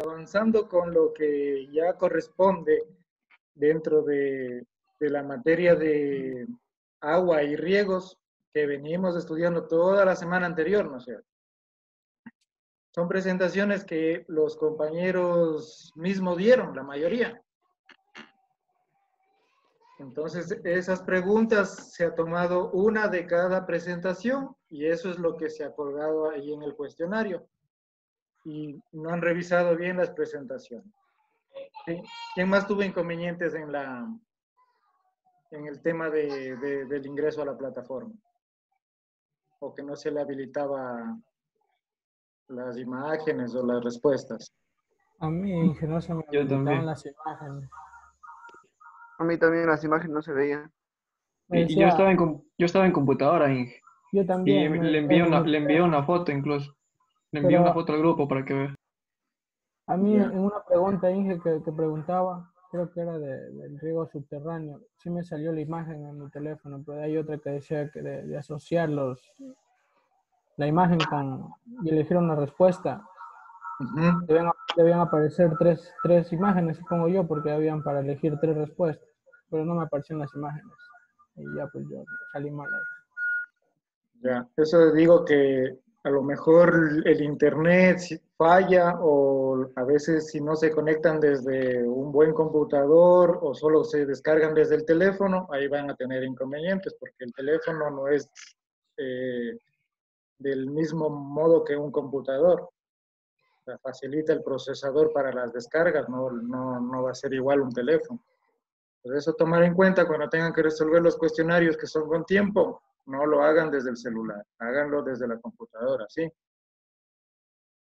Avanzando con lo que ya corresponde dentro de la materia de agua y riegos que venimos estudiando toda la semana anterior, ¿no es cierto? Son presentaciones que los compañeros mismos dieron, la mayoría. Entonces, esas preguntas se ha tomado una de cada presentación y eso es lo que se ha colgado ahí en el cuestionario. Y no han revisado bien las presentaciones. ¿Sí? ¿Quién más tuvo inconvenientes en el tema del ingreso a la plataforma? ¿O que no se le habilitaba las imágenes o las respuestas? A mí, que no se me Yo habilitaban también. las imágenes. A mí también las imágenes no se veían. Me Y yo decía, estaba en computadora, Inge, yo y también, me le decía envié en una, mi le envié teléfono. una foto incluso. Le envié una Pero foto al grupo para que vea. a mí Ya. en una pregunta, Inge, que preguntaba, creo que era del riego subterráneo, sí me salió la imagen en mi teléfono, pero hay otra que decía que de asociar la imagen y elegir una respuesta. Ujú. Debían aparecer tres imágenes, supongo yo, porque habían para elegir tres respuestas, pero no me aparecieron las imágenes. Y ya pues yo salí mal ahí. Ya, eso digo que a lo mejor el internet falla o a veces si no se conectan desde un buen computador o solo se descargan desde el teléfono, ahí van a tener inconvenientes porque el teléfono no es eh, del mismo modo que un computador. O sea, facilita el procesador para las descargas, no va a ser igual un teléfono. Por eso tomar en cuenta cuando tengan que resolver los cuestionarios que son con tiempo, no lo hagan desde el celular, háganlo desde la computadora, ¿sí?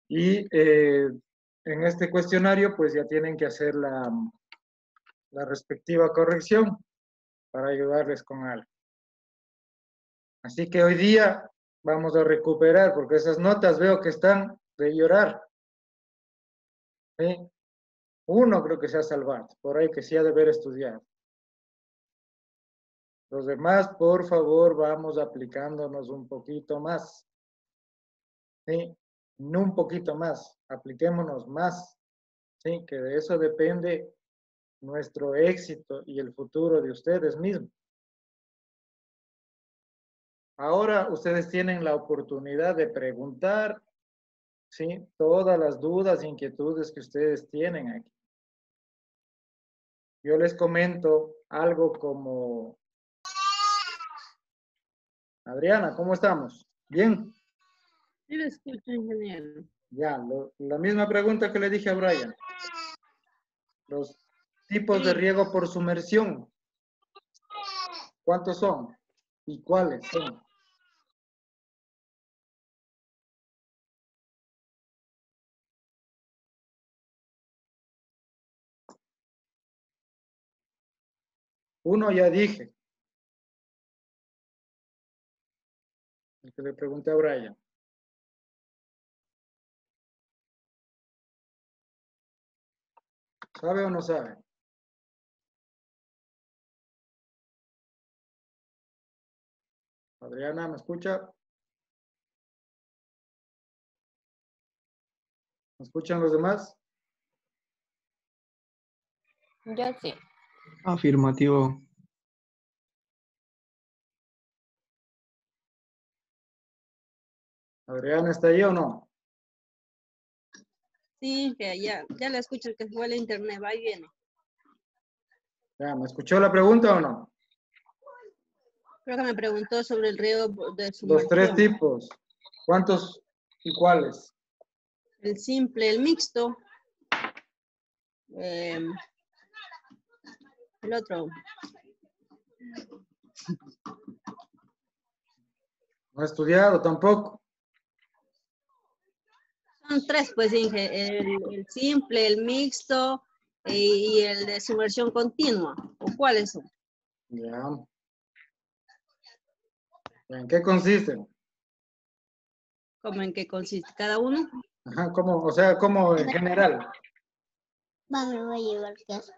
Y en este cuestionario, pues ya tienen que hacer la respectiva corrección para ayudarles con algo. Así que hoy día vamos a recuperar, porque esas notas veo que están de llorar. ¿Sí? Uno creo que se ha salvado, por ahí que sí ha de haber estudiado. Los demás, por favor, vamos aplicándonos un poquito más. ¿Sí? No un poquito más, apliquémonos más. ¿Sí? Que de eso depende nuestro éxito y el futuro de ustedes mismos. Ahora ustedes tienen la oportunidad de preguntar, ¿sí? Todas las dudas, inquietudes que ustedes tienen aquí. Yo les comento algo como, Adriana, ¿cómo estamos? ¿Bien? Sí, lo escucho, ingeniero. Ya, la misma pregunta que le dije a Brian. Los tipos de Sí, riego por sumersión, ¿cuántos son? ¿Y cuáles son? Uno ya dije, el que le pregunté a Brian. ¿Sabe o no sabe? Adriana, ¿me escucha? ¿Me escuchan los demás? yo sí. Afirmativo. ¿Adriana está ahí o no? Sí, que ya la escucho, que fue el internet, va y viene. Ya, ¿me escuchó la pregunta o no? Creo que me preguntó sobre el riego de Los tres sumersión. tipos. ¿Cuántos y cuáles? El simple, el mixto. eh, el otro. No he estudiado tampoco. Son tres, pues, Inge. El simple, el mixto y el de sumersión continua. ¿O cuáles son? Ya. ¿En qué consisten? ¿Cómo en qué consiste cada uno? Ajá, ¿cómo? O sea, ¿cómo en general? Me voy a llevar queso.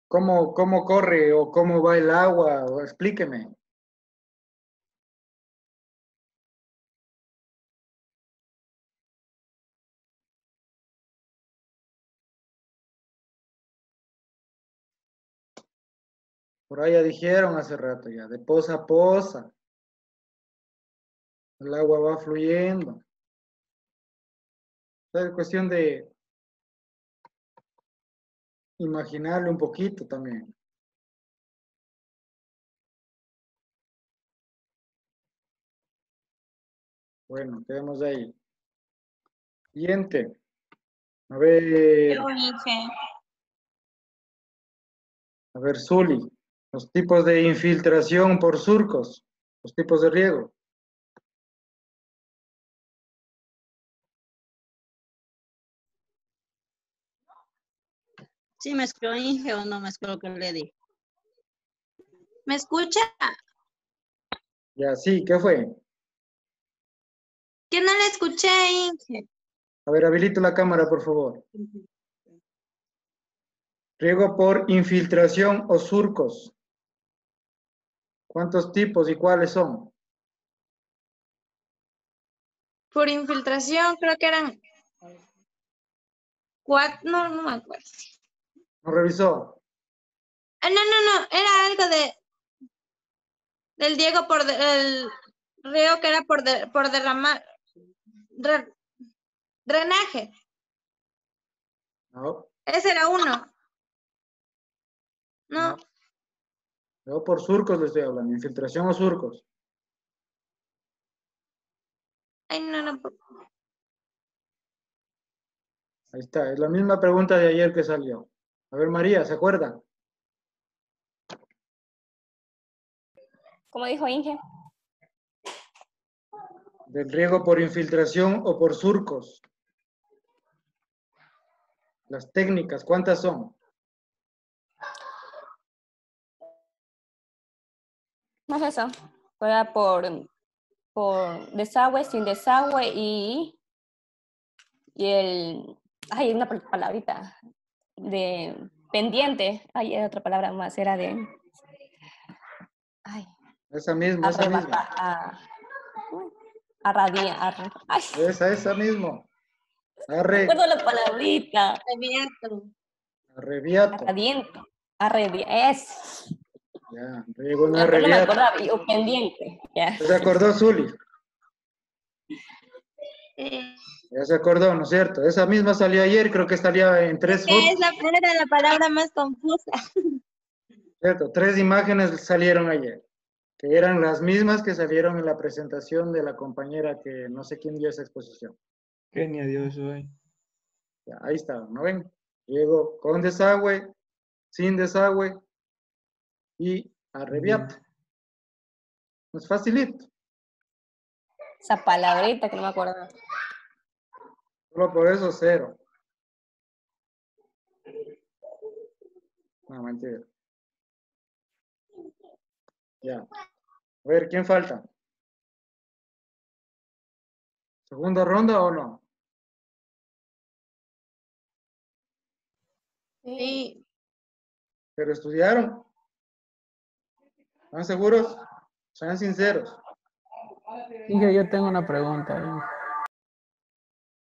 ¿Cómo corre o cómo va el agua? O explíqueme. Por ahí ya dijeron hace rato ya, de poza a poza. El agua va fluyendo. Es cuestión de imaginarle un poquito también. Bueno, quedemos ahí. Siguiente. A ver, Yo dije, Zuli. Los tipos de infiltración por surcos. Los tipos de riego. ¿Sí mezcló Inge o no mezcló lo que le di? ¿me escucha? Ya, sí, ¿qué fue? Que no le escuché, Inge. A ver, habilito la cámara, por favor. Riego por infiltración o surcos. ¿Cuántos tipos y cuáles son? Por infiltración, creo que eran 4, no me acuerdo. ¿No revisó? No, era algo del Diego el río que era por derramar, drenaje. No, Ese era uno. No, yo por surcos le estoy hablando. Infiltración o surcos. ay, no. Ahí está, es la misma pregunta de ayer que salió. A ver, María, ¿se acuerda? Como dijo Inge, Del riego por infiltración o por surcos. Las técnicas, ¿cuántas son? no es eso. Fuera por desagüe, sin desagüe y el, ay, una palabrita de pendiente. Ay, era otra palabra más, era de, ay, Esa misma, esa misma. Ay, Esa mismo. no recuerdo la palabrita. Arrebiato. Arradiento. Es. Ya, riego en Ya, pero no me arrebiato. acordaba. Yo pendiente. Ya. ¿Se acordó, Zuli? Eh, Ya se acordó, ¿no es cierto? Esa misma salió ayer, creo que salía en tres que fotos. era la palabra más confusa. ¿Cierto? 3 imágenes salieron ayer, que eran las mismas que salieron en la presentación de la compañera que no sé quién dio esa exposición. Genia Dios hoy. Ya, ahí está, ¿no ven? Riego con desagüe, sin desagüe y arrebiato. Es facilito. Esa palabrita que no me acuerdo. Solo por eso 0. No, mentira. Ya. A ver, ¿quién falta? ¿Segunda ronda o no? Sí. ¿Pero estudiaron? ¿Están seguros? Sean sinceros. Inge, yo tengo una pregunta. Inge.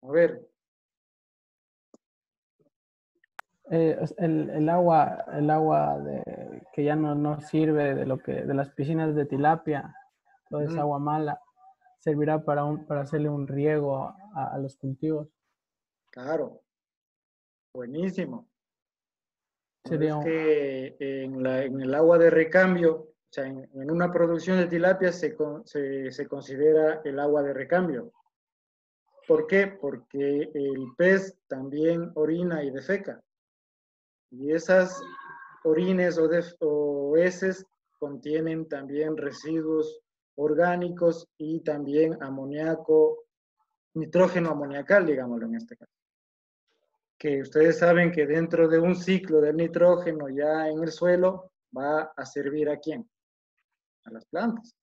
A ver, El agua que ya no sirve de las piscinas de tilapia, toda esa agua mala, servirá para hacerle un riego a los cultivos. claro. Buenísimo. Sería Es que en el agua de recambio, o sea, en una producción de tilapia se considera el agua de recambio. ¿Por qué? Porque el pez también orina y defeca. Y esas orines o heces contienen también residuos orgánicos y también amoníaco, nitrógeno amoniacal, digámoslo en este caso. Que ustedes saben que dentro de un ciclo del nitrógeno ya en el suelo va a servir ¿a quién? A las plantas.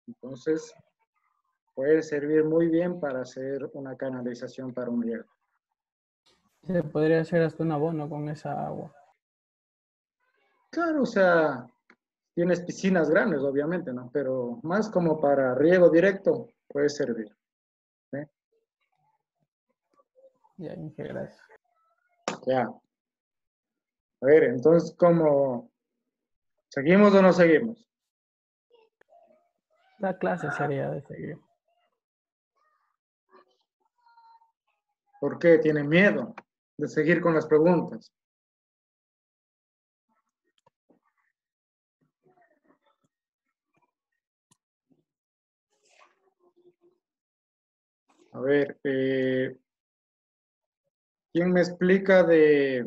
Entonces, puede servir muy bien para hacer una canalización para un riego. Se podría hacer hasta un abono con esa agua. Claro, o sea, tienes piscinas grandes, obviamente, ¿no? Pero más como para riego directo puede servir. ¿Sí? Ya, Inge, gracias. Ya. A ver, entonces, como ¿Seguimos o no seguimos? La clase sería de seguir. ¿Por qué? ¿Tienen miedo de seguir con las preguntas? A ver, ¿quién me explica de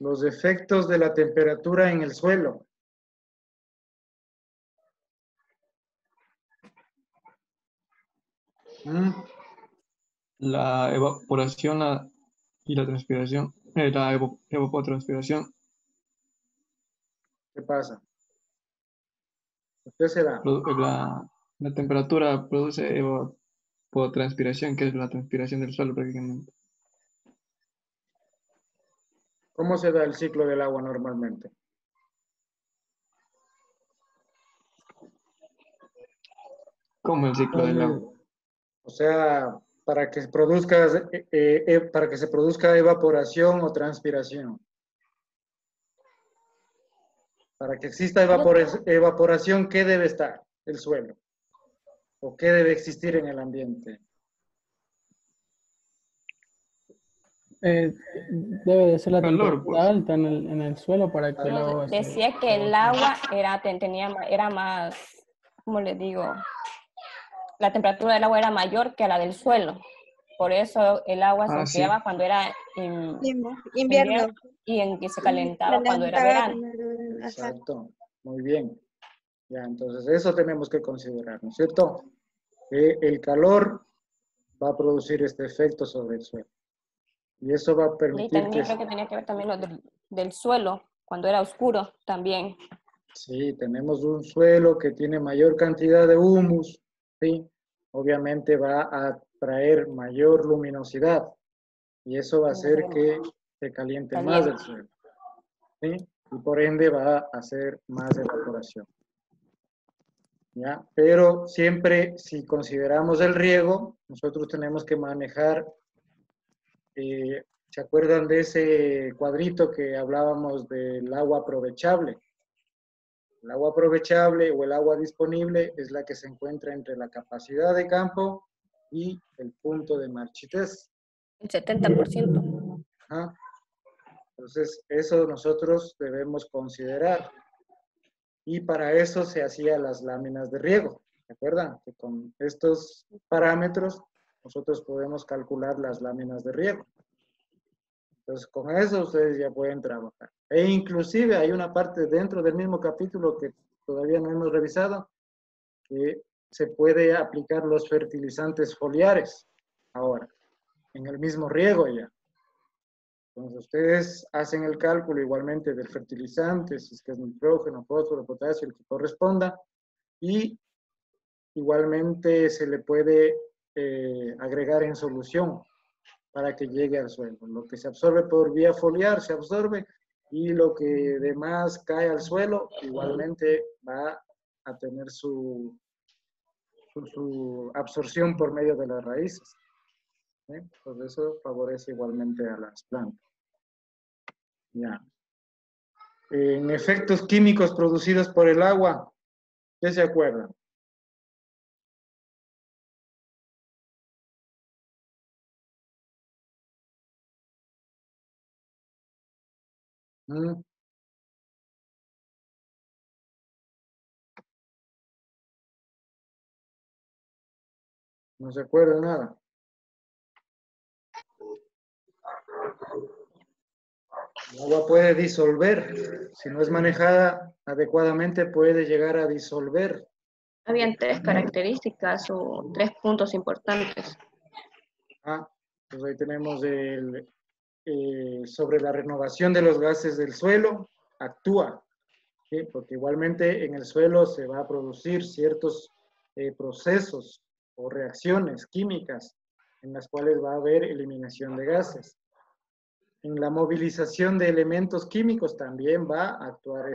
los efectos de la temperatura en el suelo? ¿Mm? La evaporación y la transpiración. La evapotranspiración ¿Qué pasa? ¿Qué será? la temperatura produce evapotranspiración, que es la transpiración del suelo prácticamente. ¿Cómo se da el ciclo del agua normalmente? Como el ciclo del agua. O sea, para que se produzca evaporación o transpiración. Para que exista evaporación, ¿qué debe estar? El suelo. ¿O qué debe existir en el ambiente? Debe de ser la Calor, temperatura pues. alta en el suelo para que el No, agua se... decía que el agua era más, ¿cómo le digo? La temperatura del agua era mayor que la del suelo. Por eso el agua se Ah, sí. enfriaba cuando era Invierno. y en que se Se calentaba cuando era levantaba verano. ajá. Exacto. Muy bien. Ya, entonces eso tenemos que considerar, ¿no es cierto? Que el calor va a producir este efecto sobre el suelo. Y eso va a Y permitir también creo que tenía que ver también lo del suelo, cuando era oscuro también. sí, tenemos un suelo que tiene mayor cantidad de humus, ¿sí? Obviamente va a traer mayor luminosidad y eso va a hacer que se caliente más el suelo, ¿sí? Y por ende va a hacer más evaporación. ¿Ya? Pero siempre, si consideramos el riego, nosotros tenemos que manejar, ¿se acuerdan de ese cuadrito que hablábamos del agua aprovechable? El agua aprovechable o el agua disponible es la que se encuentra entre la capacidad de campo y el punto de marchitez. El 70%. ¿Ah? Entonces, eso nosotros debemos considerar. Y para eso se hacían las láminas de riego. ¿Se acuerdan? Que con estos parámetros nosotros podemos calcular las láminas de riego. Entonces, con eso ustedes ya pueden trabajar. E inclusive hay una parte dentro del mismo capítulo que todavía no hemos revisado, que se puede aplicar los fertilizantes foliares ahora, en el mismo riego ya. Entonces, ustedes hacen el cálculo igualmente del fertilizante, si es que es nitrógeno, fósforo, potasio, el que corresponda, y igualmente se le puede agregar en solución para que llegue al suelo. Lo que se absorbe por vía foliar se absorbe y lo que demás cae al suelo igualmente va a tener su absorción por medio de las raíces. Pues eso favorece igualmente a las plantas. Ya. En efectos químicos producidos por el agua, ¿qué se acuerdan? ¿Mm? No se acuerda nada. El agua puede disolver. Si no es manejada adecuadamente, puede llegar a disolver. Habían 3 características o 3 puntos importantes. Pues ahí tenemos sobre la renovación de los gases del suelo, actúa, ¿sí? Porque igualmente en el suelo se va a producir ciertos procesos o reacciones químicas en las cuales va a haber eliminación de gases. En la movilización de elementos químicos también va a actuar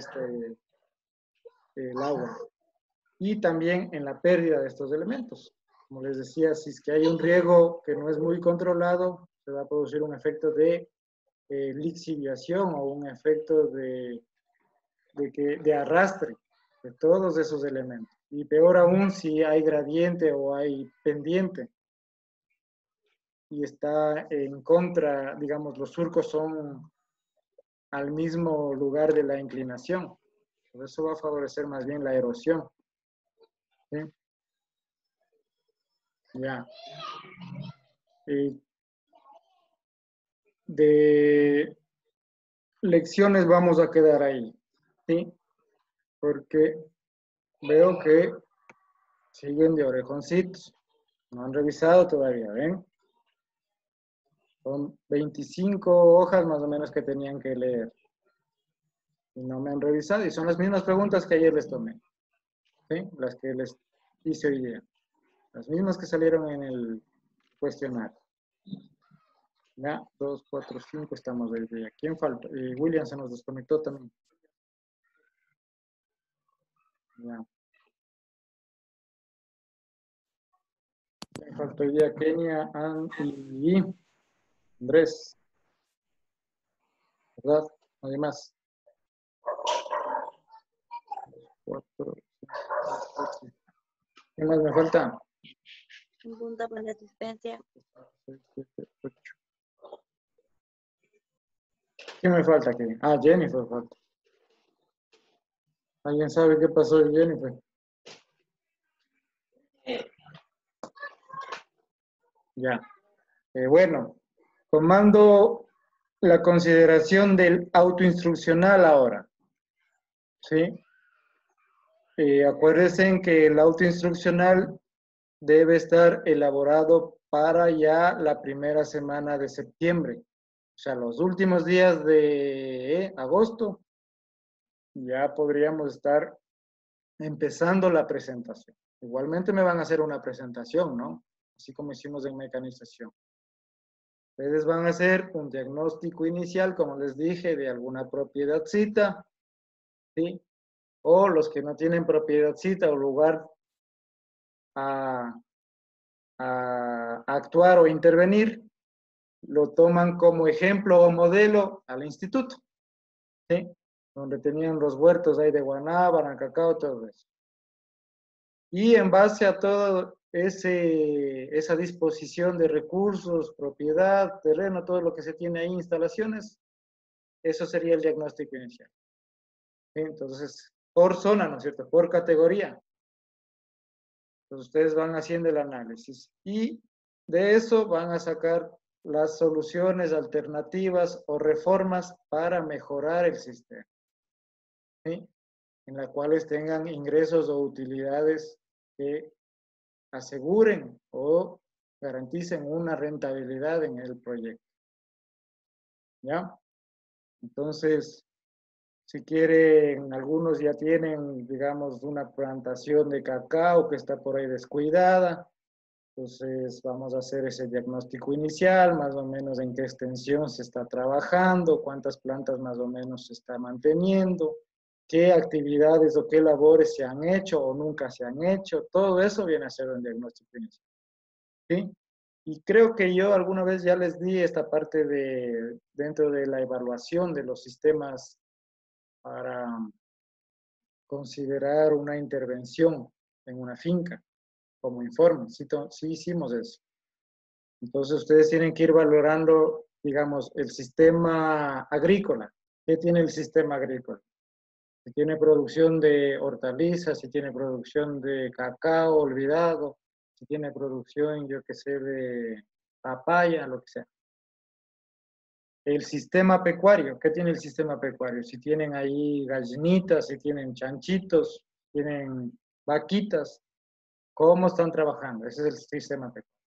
el agua. Y también en la pérdida de estos elementos. Como les decía, si es que hay un riego que no es muy controlado, se va a producir un efecto de lixiviación o un efecto de arrastre de todos esos elementos. Y peor aún si hay gradiente o hay pendiente y está en contra, digamos, los surcos son al mismo lugar de la inclinación. Por eso va a favorecer más bien la erosión. ¿Sí? Ya. De lecciones vamos a quedar ahí, ¿sí? Porque veo que siguen de orejoncitos. No han revisado todavía, ¿ven? Son 25 hojas más o menos que tenían que leer. Y no me han revisado. Y son las mismas preguntas que ayer les tomé. ¿Sí? Las que les hice hoy día. Las mismas que salieron en el cuestionario. Ya, 2, 4, 5 estamos desde ya. ¿Quién falta? William se nos desconectó también. Ya. ¿Quién falta hoy día? Kenia, Ann y Andrés. ¿Verdad? Nadie más. 4, 5, 8. ¿Quién más me falta? Punta para la asistencia. 6, 7, 8. ¿Quién me falta aquí? Ah, Jennifer falta. ¿Alguien sabe qué pasó de Jennifer? Ya. Bueno, tomando la consideración del autoinstruccional ahora. ¿Sí? Acuérdense que el autoinstruccional debe estar elaborado para ya la primera semana de septiembre. O sea, los últimos días de agosto ya podríamos estar empezando la presentación. Igualmente me van a hacer una presentación, ¿no? Así como hicimos en mecanización. Ustedes van a hacer un diagnóstico inicial, como les dije, de alguna propiedadcita, ¿sí? O los que no tienen propiedadcita o lugar a actuar o intervenir, lo toman como ejemplo o modelo al instituto, ¿sí? Donde tenían los huertos ahí de guanábana, cacao, todo eso. Y en base a todo esa disposición de recursos, propiedad, terreno, todo lo que se tiene ahí, instalaciones, eso sería el diagnóstico inicial. ¿Sí? Entonces, por zona, ¿no es cierto? Por categoría. Entonces, ustedes van haciendo el análisis y de eso van a sacar las soluciones alternativas o reformas para mejorar el sistema, ¿sí? En las cuales tengan ingresos o utilidades que aseguren o garanticen una rentabilidad en el proyecto. ¿Ya? Entonces, si quieren, algunos ya tienen, digamos, una plantación de cacao que está por ahí descuidada. Entonces, vamos a hacer ese diagnóstico inicial, más o menos en qué extensión se está trabajando, cuántas plantas más o menos se está manteniendo, qué actividades o qué labores se han hecho o nunca se han hecho. Todo eso viene a ser un diagnóstico inicial. ¿Sí? Y creo que yo alguna vez ya les di esta parte de dentro de la evaluación de los sistemas para considerar una intervención en una finca como informe. Sí, sí hicimos eso. Entonces ustedes tienen que ir valorando, digamos, el sistema agrícola. ¿Qué tiene el sistema agrícola? Si tiene producción de hortalizas, si tiene producción de cacao olvidado, si tiene producción, yo qué sé, de papaya, lo que sea. El sistema pecuario, ¿qué tiene el sistema pecuario? Si tienen ahí gallinitas, si tienen chanchitos, tienen vaquitas, ¿cómo están trabajando? Ese es el sistema pecuario.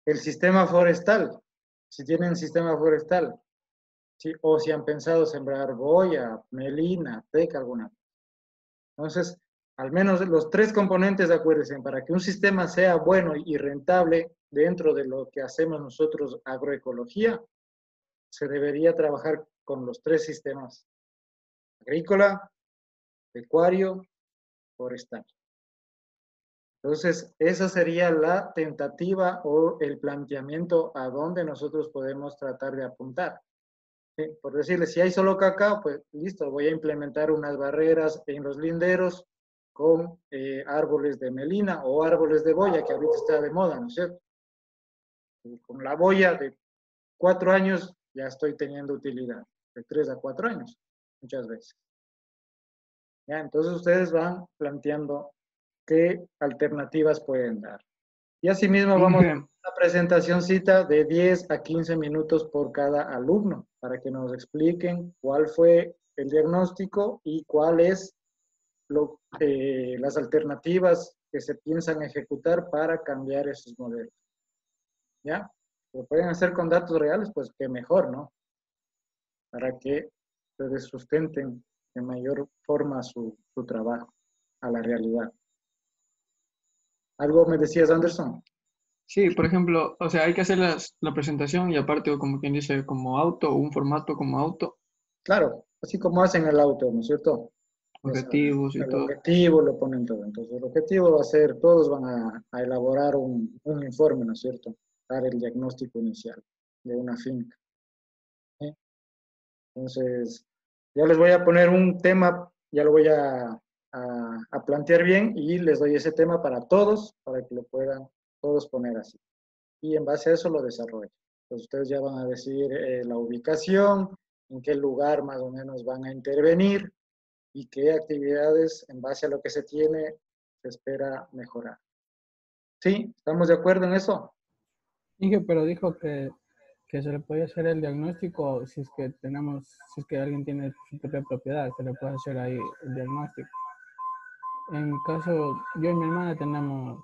El sistema forestal, si tienen sistema forestal, ¿sí? O si han pensado sembrar boya, melina, teca, alguna. Entonces, al menos los tres componentes, acuérdense, para que un sistema sea bueno y rentable dentro de lo que hacemos nosotros agroecología, se debería trabajar con los tres sistemas: agrícola, pecuario, forestal. Entonces, esa sería la tentativa o el planteamiento a donde nosotros podemos tratar de apuntar. ¿sí? Por decirles, si hay solo cacao, pues listo, voy a implementar unas barreras en los linderos con árboles de melina o árboles de boya, que ahorita está de moda, ¿no es cierto? Y con la boya de 4 años ya estoy teniendo utilidad, de 3 a 4 años, muchas veces. ¿Ya? Entonces ustedes van planteando qué alternativas pueden dar. Y asimismo vamos a hacer una presentacioncita de 10 a 15 minutos por cada alumno para que nos expliquen cuál fue el diagnóstico y cuáles las alternativas que se piensan ejecutar para cambiar esos modelos. ¿Ya? Lo pueden hacer con datos reales, pues que mejor, ¿no? Para que ustedes sustenten de mayor forma su trabajo a la realidad. ¿Algo me decías, Anderson? Sí, por ejemplo, o sea, hay que hacer la presentación y aparte, o como quien dice, como auto, o un formato como auto, Claro, así como hacen el auto, ¿no es cierto? objetivos y El todo. objetivo lo ponen todo. Entonces, el objetivo va a ser, todos van a elaborar un informe, ¿no es cierto? Dar el diagnóstico inicial de una finca. ¿Sí? Entonces, ya les voy a poner un tema, ya lo voy a plantear bien y les doy ese tema para todos, para que lo puedan todos poner así. Y en base a eso lo desarrollo. Entonces, ustedes ya van a decir la ubicación, en qué lugar más o menos van a intervenir y qué actividades en base a lo que se tiene se espera mejorar. ¿Sí? ¿Estamos de acuerdo en eso? Inge, pero dijo que se le puede hacer el diagnóstico si es que si es que alguien tiene su propia propiedad, se le puede hacer ahí el diagnóstico. En mi caso, yo y mi hermana tenemos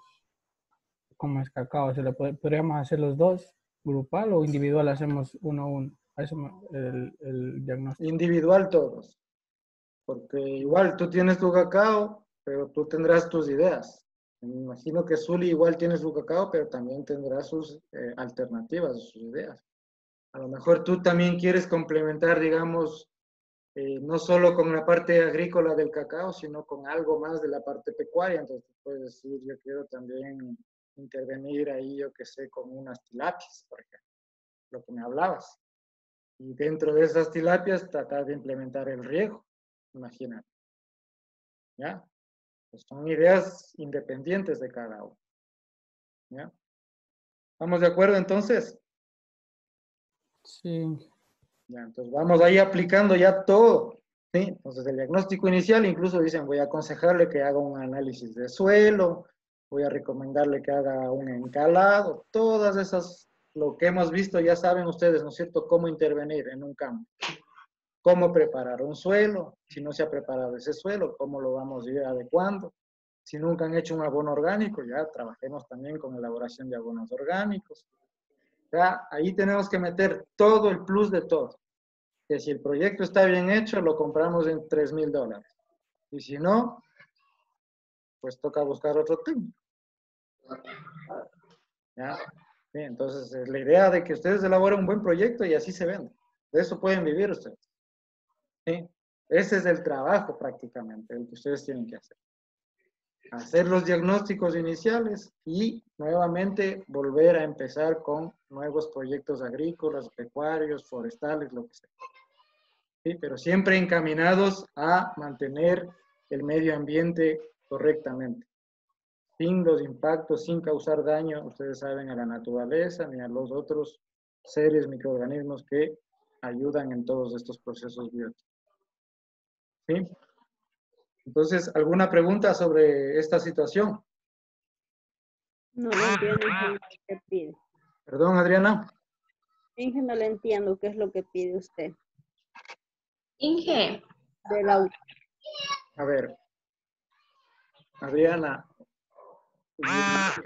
como es cacao, podríamos hacer los dos, grupal o individual, hacemos uno a uno. El diagnóstico. Individual todos. Porque igual tú tienes tu cacao, pero tú tendrás tus ideas. Me imagino que Zuli igual tiene su cacao, pero también tendrá sus alternativas, sus ideas. A lo mejor tú también quieres complementar, digamos, no solo con la parte agrícola del cacao, sino con algo más de la parte pecuaria. Entonces puedes decir, yo quiero también intervenir ahí, yo que sé, con unas tilapias, por ejemplo, lo que me hablabas. Y dentro de esas tilapias tratar de implementar el riego, imagínate. ¿Ya? Pues son ideas independientes de cada uno. ¿Ya? ¿Estamos de acuerdo entonces? Sí. Ya, entonces vamos ahí aplicando ya todo. ¿Sí? Entonces el diagnóstico inicial, incluso dicen, voy a aconsejarle que haga un análisis de suelo, voy a recomendarle que haga un encalado, todas esas, lo que hemos visto ya saben ustedes, ¿no es cierto?, cómo intervenir en un campo. Cómo preparar un suelo, si no se ha preparado ese suelo, cómo lo vamos a ir adecuando. Si nunca han hecho un abono orgánico, ya trabajemos también con elaboración de abonos orgánicos. Ya, ahí tenemos que meter todo el plus de todo. Que si el proyecto está bien hecho, lo compramos en $3,000. Y si no, pues toca buscar otro técnico. ¿Ya? Bien, entonces, la idea de que ustedes elaboren un buen proyecto y así se vende. De eso pueden vivir ustedes. ¿Sí? Ese es el trabajo prácticamente, el que ustedes tienen que hacer. Hacer los diagnósticos iniciales y nuevamente volver a empezar con nuevos proyectos agrícolas, pecuarios, forestales, lo que sea. ¿Sí? Pero siempre encaminados a mantener el medio ambiente correctamente, sin los impactos, sin causar daño, ustedes saben, a la naturaleza ni a los otros seres, microorganismos que ayudan en todos estos procesos bióticos. ¿Sí? Entonces, ¿alguna pregunta sobre esta situación? No lo entiendo qué pide. Perdón, Adriana. Inge, no le entiendo qué es lo que pide usted. Inge, Del auto. A ver. Adriana.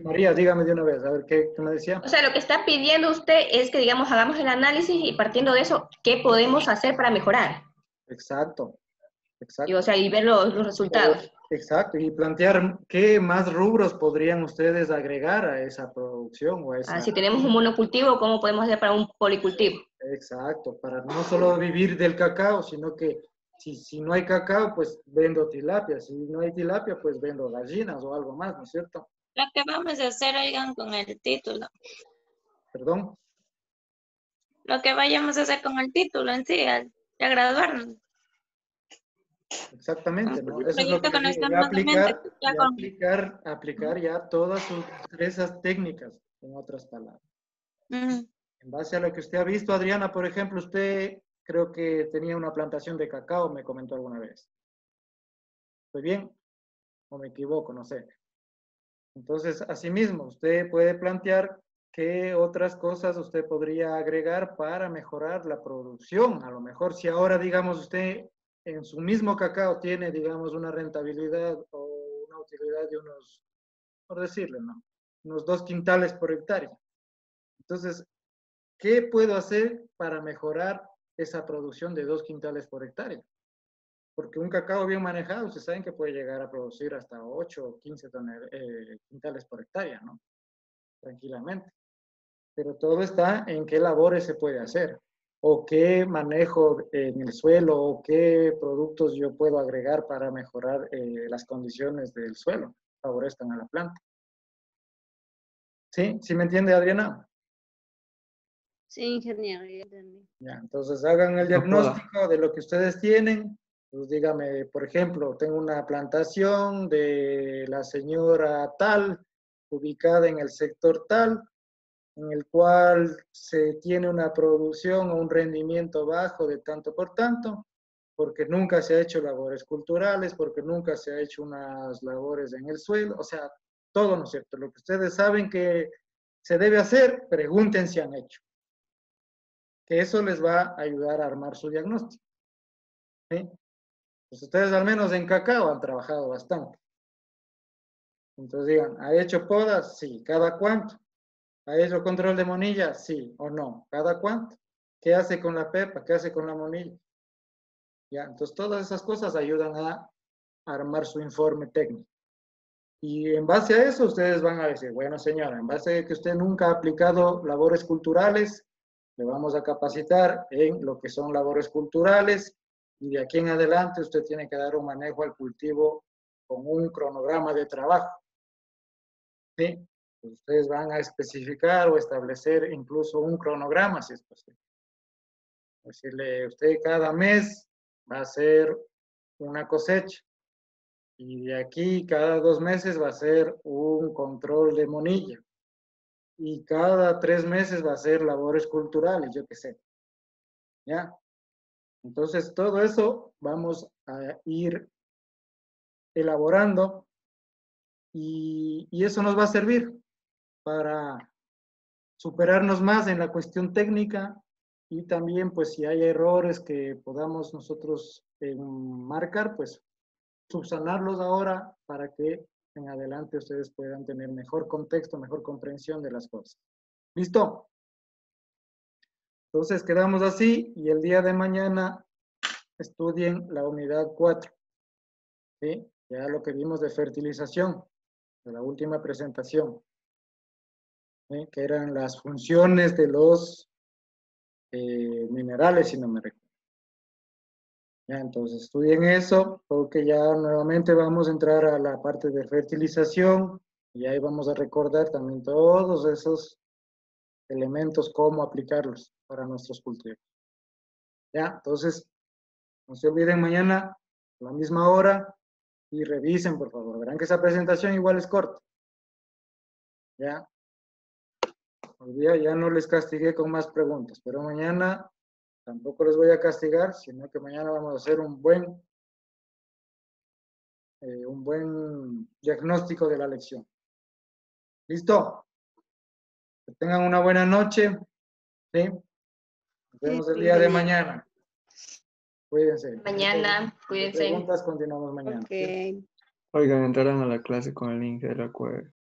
María, dígame de una vez, a ver, ¿qué me decía? o sea, lo que está pidiendo usted es que, digamos, hagamos el análisis y partiendo de eso, ¿qué podemos hacer para mejorar? Exacto, exacto. Y, o sea, y ver los resultados. Exacto, y plantear qué más rubros podrían ustedes agregar a esa producción o a esa... Si tenemos un monocultivo, ¿cómo podemos hacer para un policultivo? Exacto, para no solo vivir del cacao, sino que si no hay cacao, pues vendo tilapia, si no hay tilapia, pues vendo gallinas o algo más, ¿no es cierto? Lo que vamos a hacer, oigan, con el título. Perdón. lo que vayamos a hacer con el título en sí, al ya graduarnos. Exactamente, Un ¿no? Eso es lo proyecto que que no les digo, estemos de mente, ya con... aplicar ya todas sus destrezas técnicas, en otras palabras. Ujú. En base a lo que usted ha visto, Adriana, por ejemplo, usted creo que tenía una plantación de cacao, me comentó alguna vez. ¿Estoy bien? ¿O me equivoco? No sé. Entonces, asimismo, usted puede plantear qué otras cosas usted podría agregar para mejorar la producción. A lo mejor si ahora, digamos, usted en su mismo cacao tiene, digamos, una rentabilidad o una utilidad de unos, por decirlo, ¿no? Unos 2 quintales por hectárea. Entonces, ¿qué puedo hacer para mejorar esa producción de 2 quintales por hectárea? Porque un cacao bien manejado, ustedes saben que puede llegar a producir hasta 8 o 15 quintales por hectárea, ¿no? Tranquilamente. Pero todo está en qué labores se puede hacer, o qué manejo en el suelo, o qué productos yo puedo agregar para mejorar las condiciones del suelo, favorezcan a la planta. ¿Sí? ¿Sí me entiende, Adriana? Sí, ingeniero, ya entendí. Ya, entonces hagan el diagnóstico de lo que ustedes tienen. Pues dígame, por ejemplo, tengo una plantación de la señora tal, ubicada en el sector tal, en el cual se tiene una producción o un rendimiento bajo de tanto por tanto, porque nunca se ha hecho labores culturales, porque nunca se ha hecho unas labores en el suelo, o sea, todo, ¿no es cierto? Lo que ustedes saben que se debe hacer, pregunten si han hecho. Que eso les va a ayudar a armar su diagnóstico. ¿Sí? Pues ustedes al menos en cacao han trabajado bastante. Entonces digan, ¿ha hecho podas? Sí. ¿Cada cuánto? ¿Ha hecho control de monilla? Sí o no. ¿Cada cuánto? ¿Qué hace con la pepa? ¿Qué hace con la monilla? Ya, entonces todas esas cosas ayudan a armar su informe técnico. Y en base a eso ustedes van a decir, bueno señora, en base a que usted nunca ha aplicado labores culturales, le vamos a capacitar en lo que son labores culturales y de aquí en adelante usted tiene que dar un manejo al cultivo con un cronograma de trabajo. ¿Sí? Pues ustedes van a especificar o establecer incluso un cronograma si es posible. Decirle, usted cada mes va a hacer una cosecha y de aquí cada 2 meses va a ser un control de monilla y cada 3 meses va a ser labores culturales, yo qué sé. ¿Ya? Entonces, todo eso vamos a ir elaborando y eso nos va a servir para superarnos más en la cuestión técnica y también, pues, si hay errores que podamos nosotros marcar, pues, subsanarlos ahora para que en adelante ustedes puedan tener mejor contexto, mejor comprensión de las cosas. ¿Listo? Entonces, quedamos así y el día de mañana estudien la unidad 4. ¿Sí? Ya lo que vimos de fertilización, de la última presentación, ¿sí? Que eran las funciones de los minerales, si no me recuerdo. Ya, entonces estudien eso, porque ya nuevamente vamos a entrar a la parte de fertilización y ahí vamos a recordar también todos esos elementos, cómo aplicarlos para nuestros cultivos. Ya, entonces, no se olviden mañana a la misma hora y revisen, por favor. Verán que esa presentación igual es corta. Ya. Hoy día ya no les castigué con más preguntas, pero mañana tampoco les voy a castigar, sino que mañana vamos a hacer un buen diagnóstico de la lección. ¿Listo? Que tengan una buena noche. ¿Sí? Nos vemos el día de mañana. Cuídense. Mañana, cuídense. Preguntas, continuamos mañana. Ok. Oigan, entrarán a la clase con el link de la cueva.